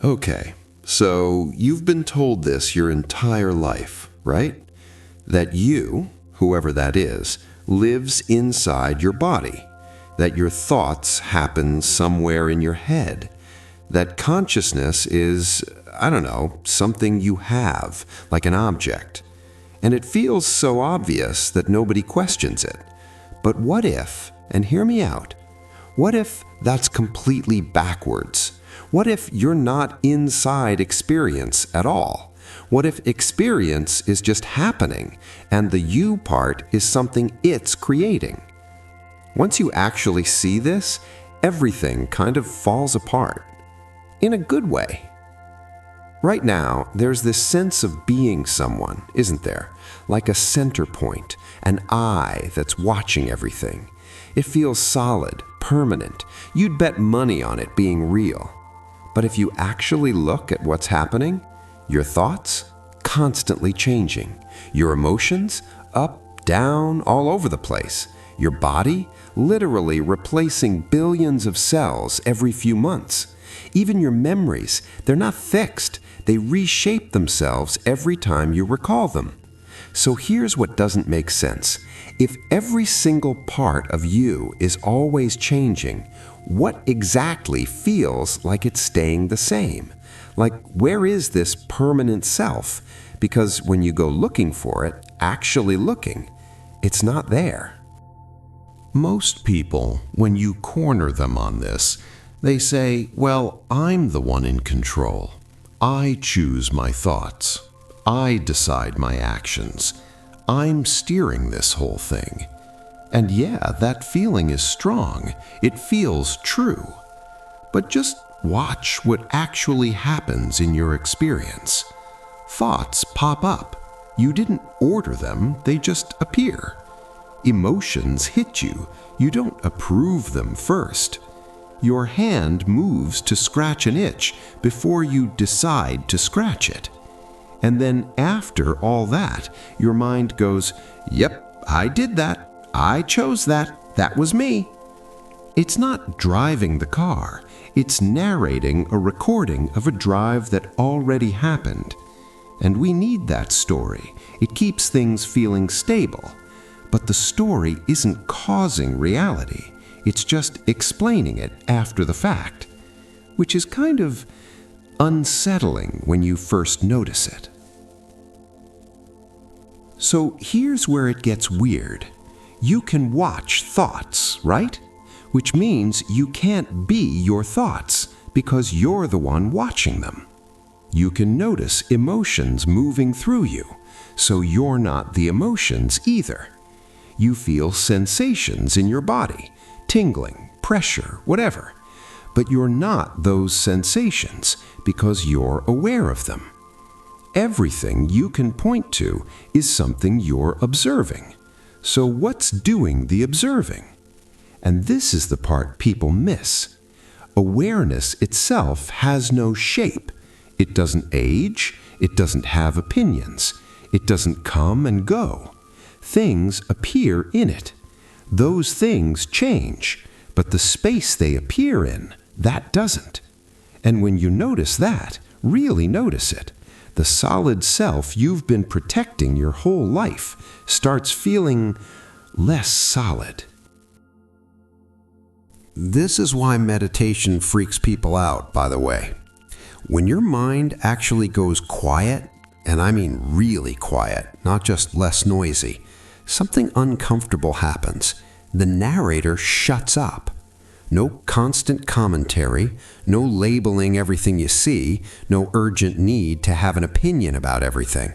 Okay, so you've been told this your entire life, right? That you, whoever that is, lives inside your body. That your thoughts happen somewhere in your head. That consciousness is, I don't know, something you have, like an object. And it feels so obvious that nobody questions it. But what if, and hear me out, what if that's completely backwards? What if you're not inside experience at all? What if experience is just happening and the you part is something it's creating? Once you actually see this, everything kind of falls apart. In a good way. Right now, there's this sense of being someone, isn't there? Like a center point, an eye that's watching everything. It feels solid, permanent. You'd bet money on it being real. But if you actually look at what's happening, your thoughts constantly changing. Your emotions up, down, all over the place. Your body literally replacing billions of cells every few months. Even your memories, they're not fixed. They reshape themselves every time you recall them. So here's what doesn't make sense. If every single part of you is always changing, what exactly feels like it's staying the same? Like, where is this permanent self? Because when you go looking for it, actually looking, it's not there. Most people, when you corner them on this, they say, well, I'm the one in control. I choose my thoughts. I decide my actions. I'm steering this whole thing. And yeah, that feeling is strong. It feels true. But just watch what actually happens in your experience. Thoughts pop up. You didn't order them, they just appear. Emotions hit you. You don't approve them first. Your hand moves to scratch an itch before you decide to scratch it. And then after all that, your mind goes, yep, I did that. I chose that. That was me. It's not driving the car. It's narrating a recording of a drive that already happened. And we need that story. It keeps things feeling stable. But the story isn't causing reality. It's just explaining it after the fact, which is kind of unsettling when you first notice it. So here's where it gets weird. You can watch thoughts, right? Which means you can't be your thoughts because you're the one watching them. You can notice emotions moving through you, so you're not the emotions either. You feel sensations in your body, tingling, pressure, whatever. But you're not those sensations because you're aware of them. Everything you can point to is something you're observing. So what's doing the observing? And this is the part people miss. Awareness itself has no shape. It doesn't age. It doesn't have opinions. It doesn't come and go. Things appear in it. Those things change, but the space they appear in, that doesn't. And when you notice that, really notice it, the solid self you've been protecting your whole life starts feeling less solid. This is why meditation freaks people out, by the way. When your mind actually goes quiet, and I mean really quiet, not just less noisy, something uncomfortable happens. The narrator shuts up. No constant commentary, no labeling everything you see, no urgent need to have an opinion about everything.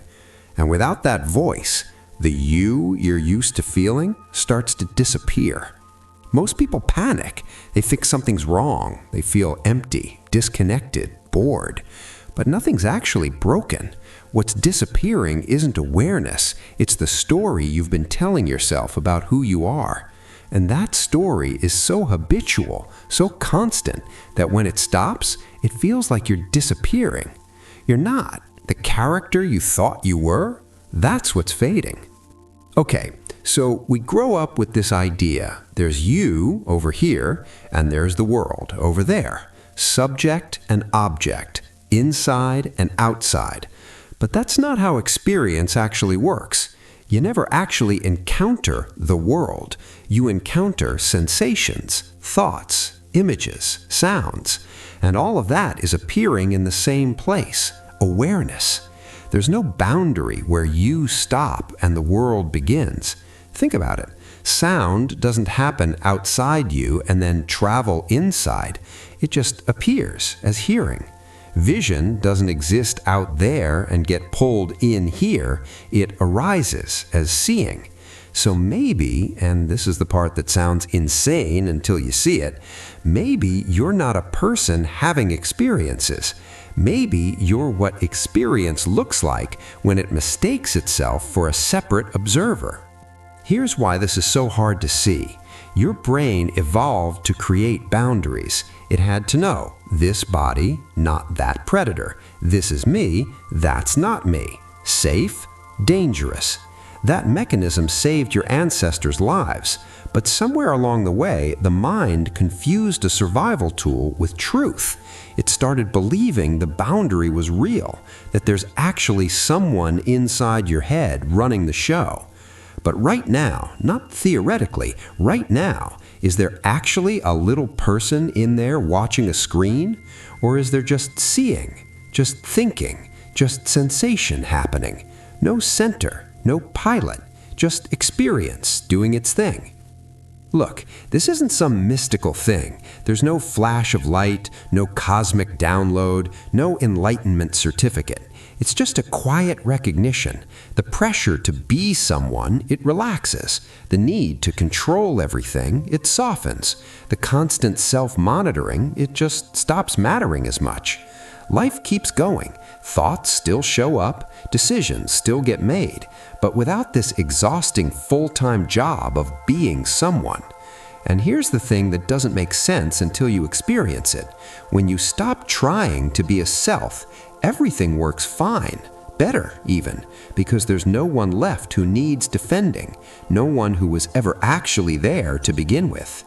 And without that voice, the you you're used to feeling starts to disappear. Most people panic. They think something's wrong. They feel empty, disconnected, bored. But nothing's actually broken. What's disappearing isn't awareness. It's the story you've been telling yourself about who you are. And that story is so habitual, so constant, that when it stops, it feels like you're disappearing. You're not. The character you thought you were, that's what's fading. Okay, so we grow up with this idea. There's you over here, and there's the world over there. Subject and object. inside and outside. But that's not how experience actually works. You never actually encounter the world. You encounter sensations, thoughts, images, sounds. And all of that is appearing in the same place, awareness. There's no boundary where you stop and the world begins. Think about it. Sound doesn't happen outside you and then travel inside. It just appears as hearing. Vision doesn't exist out there and get pulled in here. It arises as seeing. So maybe, and this is the part that sounds insane until you see it, maybe you're not a person having experiences. Maybe you're what experience looks like when it mistakes itself for a separate observer. Here's why this is so hard to see. Your brain evolved to create boundaries. It had to know, this body, not that predator. This is me, that's not me. Safe, dangerous. That mechanism saved your ancestors' lives. But somewhere along the way, the mind confused a survival tool with truth. It started believing the boundary was real, that there's actually someone inside your head running the show. But right now, not theoretically, right now, is there actually a little person in there watching a screen? Or is there just seeing, just thinking, just sensation happening? No center, no pilot, just experience doing its thing. Look, this isn't some mystical thing. There's no flash of light, no cosmic download, no enlightenment certificate. It's just a quiet recognition. The pressure to be someone, it relaxes. The need to control everything, it softens. The constant self-monitoring, it just stops mattering as much. Life keeps going. Thoughts still show up, decisions still get made, but without this exhausting full-time job of being someone. And here's the thing that doesn't make sense until you experience it. When you stop trying to be a self, everything works fine, better even, because there's no one left who needs defending, no one who was ever actually there to begin with.